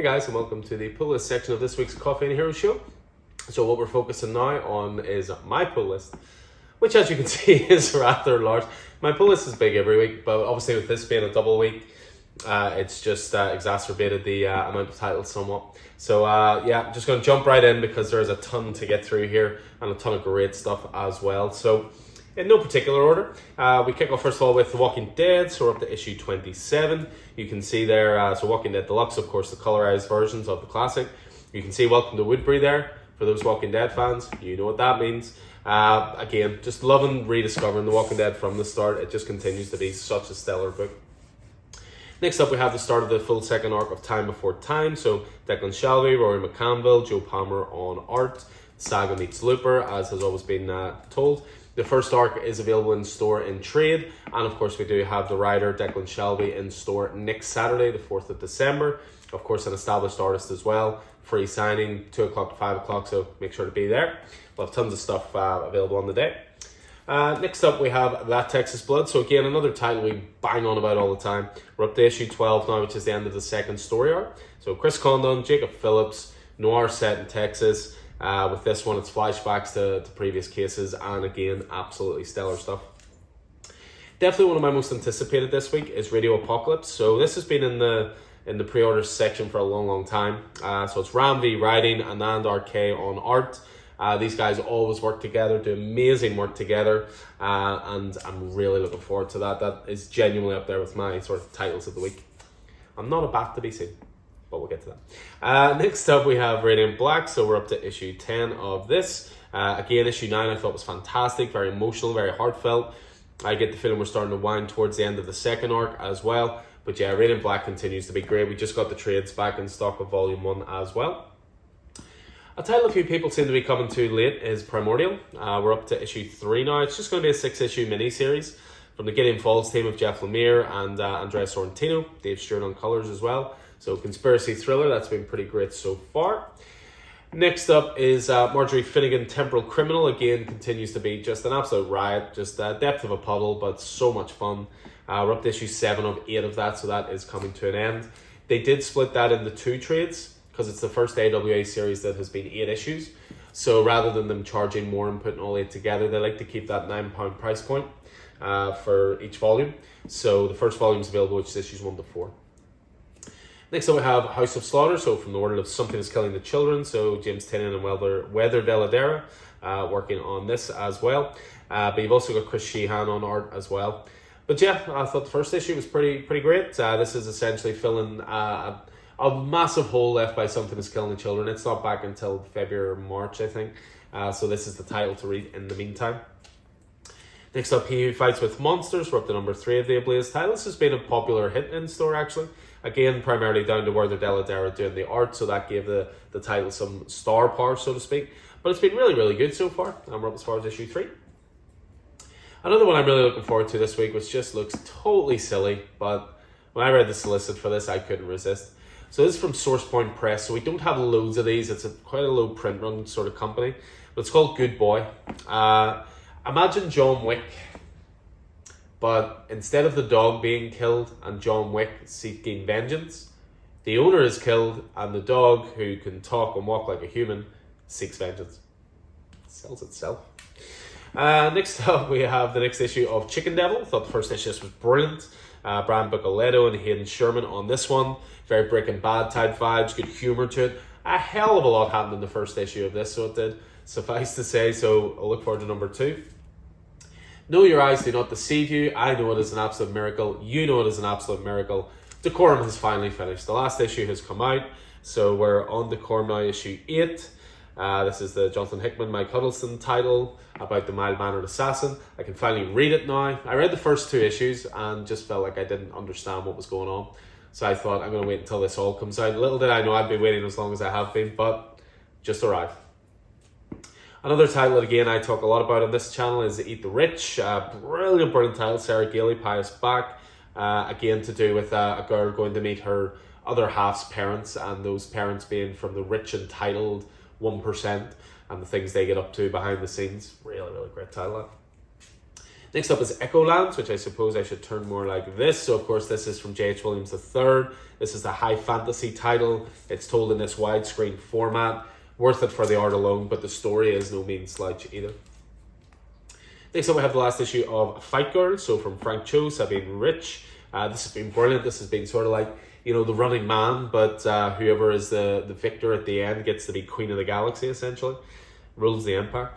Hey guys, and welcome to the pull list section of this week's Coffee and Hero show. So what we're focusing now on is my pull list, which as you can see is rather large. My pull list is big every week, but obviously with this being a double week, it's just exacerbated the amount of titles somewhat. So yeah, just going to jump right in because there's a ton to get through here and a ton of great stuff as well. So in no particular order, we kick off first of all with The Walking Dead. So we're up to issue 27. You can see there, so Walking Dead Deluxe, of course, the colorized versions of the classic. You can see Welcome to Woodbury there. For those Walking Dead fans, you know what that means. Again, just loving rediscovering The Walking Dead from the start. It just continues to be such a stellar book. Next up, we have the start of the full second arc of Time Before Time. So Declan Shalvey, Rory McCanville, Joe Palmer on art. Saga meets Looper, as has always been told. The first arc is available in store in trade. And of course, we do have the writer Declan Shalvey in store next Saturday, the 4th of December. Of course, an established artist as well. Free signing, 2 o'clock to 5 o'clock, so make sure to be there. We'll have tons of stuff available on the day. Next up, we have That Texas Blood. So again, another title we bang on about all the time. We're up to issue 12 now, which is the end of the second story arc. So Chris Condon, Jacob Phillips, noir set in Texas. With this one, it's flashbacks to previous cases, and again, absolutely stellar stuff. Definitely one of my most anticipated this week is Radio Apocalypse. So this has been in the pre-orders section for a long time. So it's Ram V writing, Anand RK on art. These guys always work together, do amazing work together, and I'm really looking forward to that. That is genuinely up there with my sort of titles of the week. I'm not a bat to be seen, but we'll get to that. Next up, we have Radiant Black. So we're up to issue 10 of this. Again, issue 9 I thought was fantastic, very emotional, very heartfelt. I get the feeling we're starting to wind towards the end of the second arc as well. But yeah, Radiant Black continues to be great. We just got the trades back in stock of volume 1 as well. A title a few people seem to be coming to late is Primordial. We're up to issue 3 now. It's just going to be a 6-issue mini-series from the Gideon Falls team of Jeff Lemire and Andrea Sorrentino. Dave Stewart on colours as well. So conspiracy thriller, that's been pretty great so far. Next up is Marjorie Finnegan, Temporal Criminal. Again, continues to be just an absolute riot. Just depth of a puddle, but so much fun. We're up to issue 7 of 8 of that, so that is coming to an end. They did split that into 2 trades, because it's the first AWA series that has been 8 issues. So rather than them charging more and putting all 8 together, they like to keep that £9 price point for each volume. So the first volume is available, which is issues 1 to 4. Next up we have House of Slaughter, so from the world of Something is Killing the Children. So James Tynion and Weather Deladera working on this as well. But you've also got Chris Sheehan on art as well. But yeah, I thought the first issue was pretty great. This is essentially filling a massive hole left by Something is Killing the Children. It's not back until February or March, I think. So this is the title to read in the meantime. Next up, He Who Fights with Monsters. We're up to number 3 of the Ablaze title. This has been a popular hit in store, actually. Again, primarily down to Werther Deladera doing the art, so that gave the title some star power, so to speak. But it's been really good so far, and we're up as far as issue 3. Another one I'm really looking forward to this week, which just looks totally silly, but when I read the solicit for this, I couldn't resist. So this is from Source Point Press, so we don't have loads of these. It's quite a low print run sort of company, but it's called Good Boy. Imagine John Wick, but instead of the dog being killed and John Wick seeking vengeance, the owner is killed and the dog, who can talk and walk like a human, seeks vengeance. It sells itself. Next up, we have the next issue of Chicken Devil. I thought the first issue was brilliant. Brian Buccoletto and Hayden Sherman on this one. Very Breaking Bad type vibes, good humour to it. A hell of a lot happened in the first issue of this, so it did. Suffice to say, so I'll look forward to number 2. Know Your Eyes Do Not Deceive You. I know it is an absolute miracle. You know it is an absolute miracle. Decorum has finally finished. The last issue has come out, so we're on Decorum now, issue 8. This is the Jonathan Hickman, Mike Huddleston title about the mild-mannered assassin. I can finally read it now. I read the first 2 issues and just felt like I didn't understand what was going on. So I thought, I'm going to wait until this all comes out. Little did I know I'd be waiting as long as I have been, but just arrived. Another title that, again, I talk a lot about on this channel is Eat the Rich. Brilliant title. Sarah Gailey, Pius Bach. Again, to do with a girl going to meet her other half's parents, and those parents being from the rich, entitled 1%, and the things they get up to behind the scenes. Really great title. Next up is Echolands, which I suppose I should turn more like this. So, of course, this is from J.H. Williams III. This is the high fantasy title. It's told in this widescreen format. Worth it for the art alone, but the story is no mean slouch either. Next up, we have the last issue of Fight Girl. So, from Frank Cho, Sabine Rich. This has been brilliant. This has been sort of like, you know, the running man, but whoever is the victor at the end gets to be Queen of the Galaxy, essentially. Rules the empire.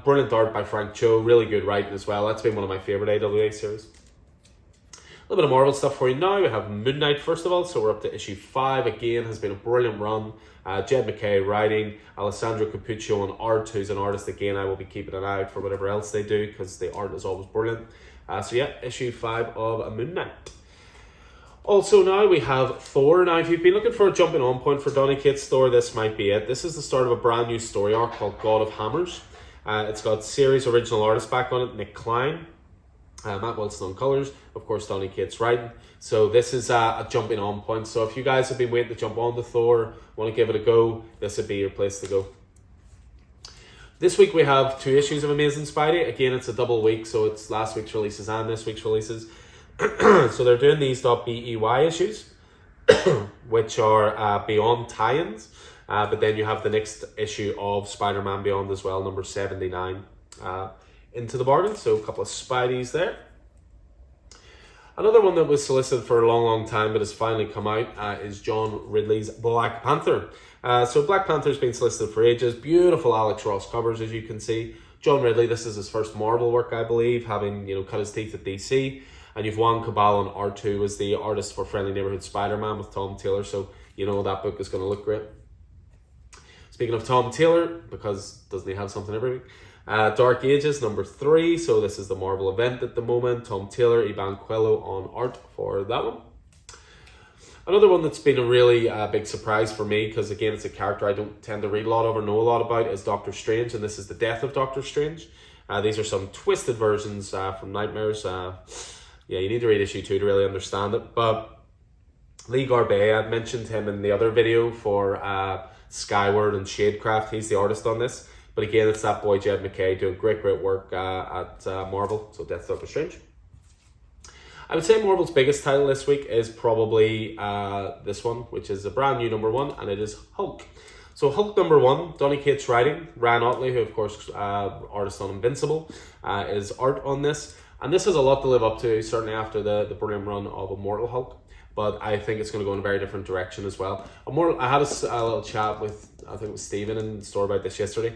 Brilliant art by Frank Cho, really good writing as well. That's been one of my favourite AWA series. A little bit of Marvel stuff for you now. We have Moon Knight first of all, so we're up to issue 5. Again, has been a brilliant run. Jed MacKay writing, Alessandro Capuccio on art, who's an artist again. I will be keeping an eye out for whatever else they do because the art is always brilliant. So yeah, issue 5 of Moon Knight. Also now we have Thor. Now if you've been looking for a jumping on point for Donny Cates' Thor, this might be it. This is the start of a brand new story arc called God of Hammers. It's got series original artist back on it, Nick Klein. Matt Wilson on colours, of course Donny Cates writing. So this is a jumping on point. So if you guys have been waiting to jump on to Thor, want to give it a go, this would be your place to go. This week we have 2 issues of Amazing Spidey. Again, it's a double week, so it's last week's releases and this week's releases. So they're doing these .BEY issues, which are Beyond tie-ins, but then you have the next issue of Spider-Man Beyond as well, number 79, into the bargain. So a couple of Spideys there. Another one that was solicited for a long time but has finally come out is John Ridley's Black Panther. So Black Panther's been solicited for ages. Beautiful Alex Ross covers, as you can see. John Ridley, this is his first Marvel work, I believe, having cut his teeth at DC. And you've Juan Cabal on art, who was the artist for Friendly Neighborhood Spider-Man with Tom Taylor. So that book is going to look great. Speaking of Tom Taylor, because doesn't he have something every week? Dark Ages, number 3. So this is the Marvel event at the moment. Tom Taylor, Iban Coelho on art for that one. Another one that's been a really big surprise for me, because again, it's a character I don't tend to read a lot of or know a lot about, is Doctor Strange. And this is the Death of Doctor Strange. These are some twisted versions from Nightmares. Yeah, you need to read issue 2 to really understand it. But Lee Garbet, I'd mentioned him in the other video for Skyward and Shadecraft. He's the artist on this. But again, it's that boy Jed MacKay doing great work at Marvel. So Death Doctor Strange. I would say Marvel's biggest title this week is probably this one, which is a brand new number 1, and it is Hulk. So Hulk number 1, Donny Cates writing. Ryan Otley, who of course artist on Invincible, is art on this. And this has a lot to live up to, certainly after the brilliant run of Immortal Hulk. But I think it's going to go in a very different direction as well. I had a little chat with, I think it was Stephen in the store about this yesterday.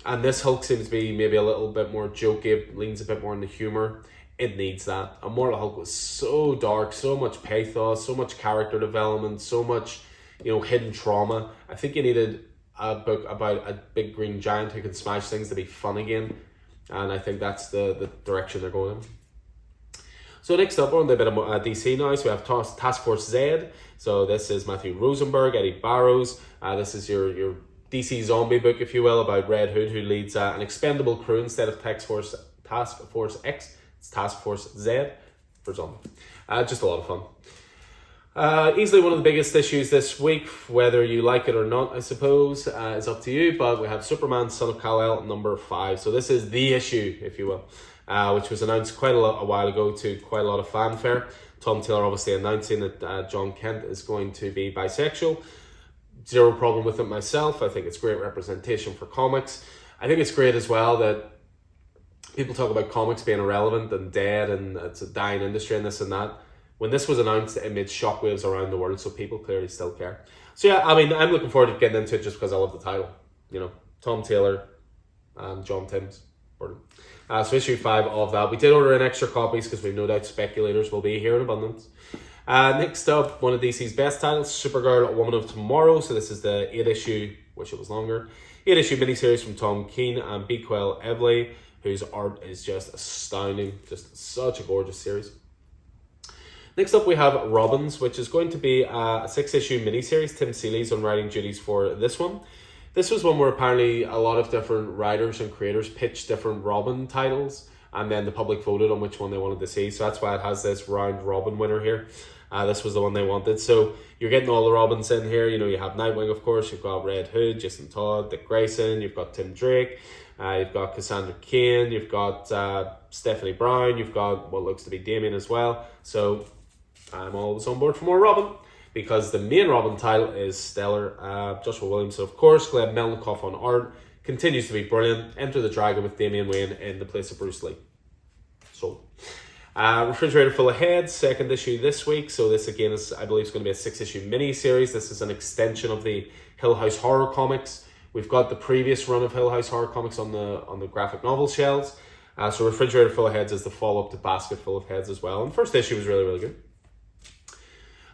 And this Hulk seems to be maybe a little bit more jokey, leans a bit more into humour. It needs that. Immortal Hulk was so dark, so much pathos, so much character development, so much hidden trauma. I think you needed a book about a big green giant who can smash things to be fun again. And I think that's the direction they're going in. So next up, we're on a bit of DC now. So we have Task Force Z. So this is Matthew Rosenberg, Eddie Barrows. This is your DC zombie book, if you will, about Red Hood, who leads an expendable crew instead of Task Force X. It's Task Force Z for zombie. Just a lot of fun. Easily one of the biggest issues this week, whether you like it or not, I suppose, is up to you. But we have Superman, Son of Kal-El, number 5. So this is the issue, if you will, which was announced quite a while ago to quite a lot of fanfare. Tom Taylor obviously announcing that John Kent is going to be bisexual. Zero problem with it myself. I think it's great representation for comics. I think it's great as well that people talk about comics being irrelevant and dead and it's a dying industry and this and that. When this was announced, it made shockwaves around the world, so people clearly still care. So yeah, I mean, I'm looking forward to getting into it just because I love the title. Tom Taylor and John Timms. So issue 5 of that. We did order in extra copies because we've no doubt speculators will be here in abundance. Next up, one of DC's best titles, Supergirl, Woman of Tomorrow. So this is the 8-issue, wish it was longer, 8-issue miniseries from Tom Keane and Bequel Evley, whose art is just astounding. Just such a gorgeous series. Next up, we have Robins, which is going to be a 6-issue miniseries. Tim Seeley's on writing duties for this one. This was one where apparently a lot of different writers and creators pitched different Robin titles, and then the public voted on which one they wanted to see. So that's why it has this round Robin winner here. This was the one they wanted. So you're getting all the Robins in here. You have Nightwing, of course. You've got Red Hood, Jason Todd, Dick Grayson. You've got Tim Drake. You've got Cassandra Cain, you've got Stephanie Brown, you've got what looks to be Damien as well. So I'm always on board for more Robin, because the main Robin title is stellar. Joshua Williamson, of course, Glenn Melnikoff on art, continues to be brilliant. Enter the Dragon with Damian Wayne in the place of Bruce Lee. So, Refrigerator Full of Heads, second issue this week. So this again is, I believe, is going to be a 6-issue mini-series. This is an extension of the Hill House Horror comics. We've got the previous run of Hill House Horror comics on the graphic novel shelves. So Refrigerator Full of Heads is the follow-up to Basket Full of Heads as well. And the first issue was really, really good.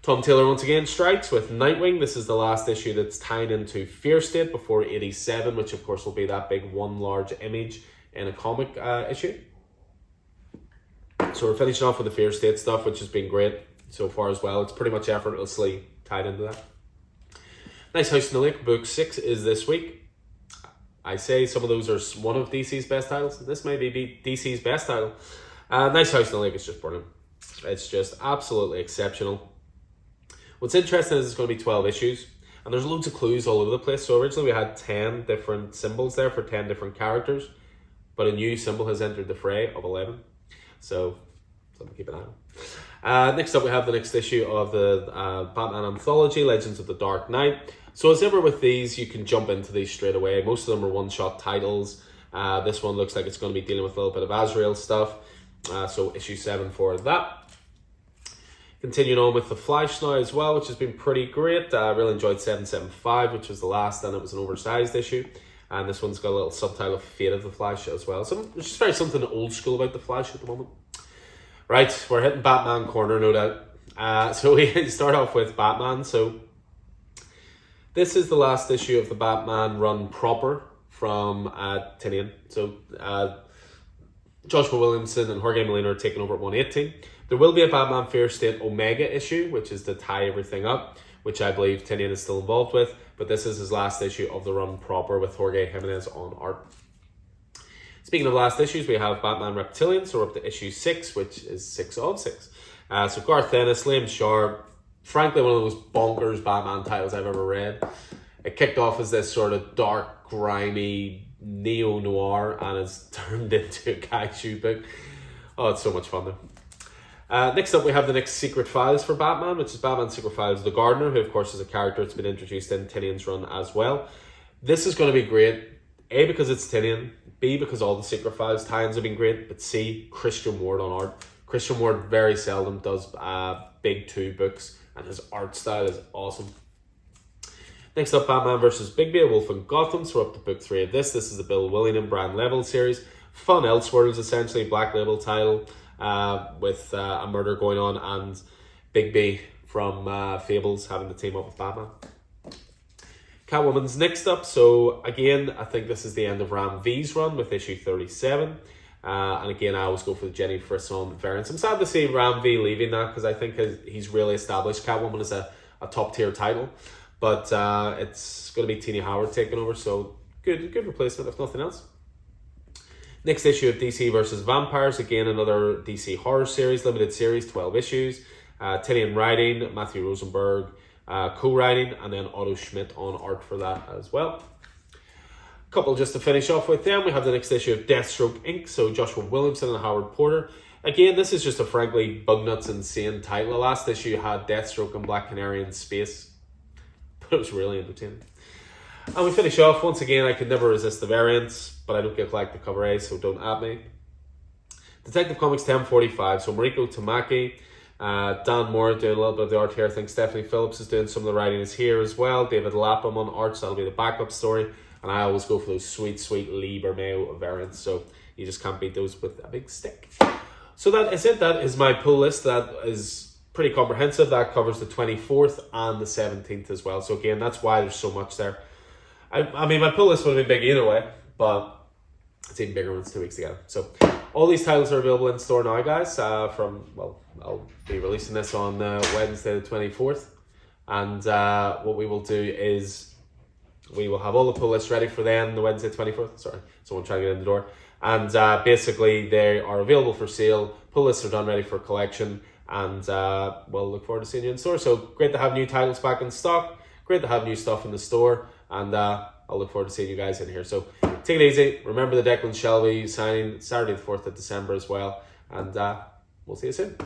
Tom Taylor once again strikes with Nightwing. This is the last issue that's tied into Fear State before 87, which of course will be that big one large image in a comic issue. So we're finishing off with the Fear State stuff, which has been great so far as well. It's pretty much effortlessly tied into that. Nice House in the Lake, book 6 is this week. I say some of those are one of DC's best titles. This may be DC's best title. Nice House in the Lake is just brilliant. It's just absolutely exceptional. What's interesting is it's going to be 12 issues, and there's loads of clues all over the place. So originally we had 10 different symbols there for 10 different characters, but a new symbol has entered the fray of 11. So something to keep an eye on. Next up we have the next issue of the Batman Anthology, Legends of the Dark Knight. So as ever with these, you can jump into these straight away. Most of them are one-shot titles. This one looks like it's going to be dealing with a little bit of Azrael stuff. So issue 7 for that. Continuing on with The Flash now as well, which has been pretty great. I really enjoyed 775, which was the last, and it was an oversized issue. And this one's got a little subtitle of Fate of the Flash as well. So there's just very something old school about the Flash at the moment. Right, we're hitting Batman corner, no doubt. So we start off with Batman. So this is the last issue of the Batman run proper from Tinian. So Joshua Williamson and Jorge Molina are taking over at 118. There will be a Batman Fear State Omega issue, which is to tie everything up, which I believe Tinian is still involved with. But this is his last issue of the run proper with Jorge Jimenez on art. Speaking of last issues, we have Batman Reptilians, so we're up to issue 6, which is 6 of 6. So Garth Ennis, Liam Sharp, frankly one of the most bonkers Batman titles I've ever read. It kicked off as this sort of dark, grimy, neo-noir, and it's turned into a kaiju book. Oh, it's so much fun though. Next up, we have the next Secret Files for Batman, which is Batman Secret Files The Gardener, who of course is a character that's been introduced in Tinian's run as well. This is going to be great, A, because it's Tinian, B, because all the Secret Files tie-ins have been great, but C, Christian Ward on art. Christian Ward very seldom does big 2 books, and his art style is awesome. Next up, Batman vs. Bigby, A Wolf in Gotham, so we're up to book 3 of this. This is the Bill Willing and Brian Level series. Fun Elseworlds, essentially, Black Label title. With a murder going on, and Bigby from Fables having to team up with Batman. Catwoman's next up. So again, I think this is the end of Ram V's run with issue 37. And again, I always go for the Jenny Frisson variants. I'm sad to see Ram V leaving that, because I think he's really established Catwoman as a top tier title. But it's going to be Tina Howard taking over, so good replacement if nothing else. Next issue of DC vs. Vampires, again another DC horror series, limited series, 12 issues. Tinian writing, Matthew Rosenberg co-writing, and then Otto Schmidt on art for that as well. Couple just to finish off with them, we have the next issue of Deathstroke Inc. So Joshua Williamson and Howard Porter. Again, this is just a frankly bugnuts insane title. The last issue had Deathstroke and Black Canary in space, but it was really entertaining. And we finish off, once again, I could never resist the variants, but I don't get like the cover A, so don't at me. Detective Comics 1045, so Mariko Tamaki, Dan Moore doing a little bit of the art here. I think Stephanie Phillips is doing some of the writing is here as well. David Lapham on art, so that'll be the backup story. And I always go for those sweet Lee Bermeo variants, so you just can't beat those with a big stick. So that is it. That is my pull list. That is pretty comprehensive. That covers the 24th and the 17th as well. So again, that's why there's so much there. I mean, my pull list would have been big either way, but it's even bigger when it's 2 weeks together. So all these titles are available in store now, guys. I'll be releasing this on Wednesday the 24th. And what we will do is we will have all the pull lists ready for then, the Wednesday 24th. Sorry, someone trying to get in the door. And basically, they are available for sale. Pull lists are done, ready for collection. And we'll look forward to seeing you in store. So great to have new titles back in stock. Great to have new stuff in the store. And I'll look forward to seeing you guys in here. So take it easy. Remember the Declan Shelby signing Saturday the 4th of December as well. And we'll see you soon.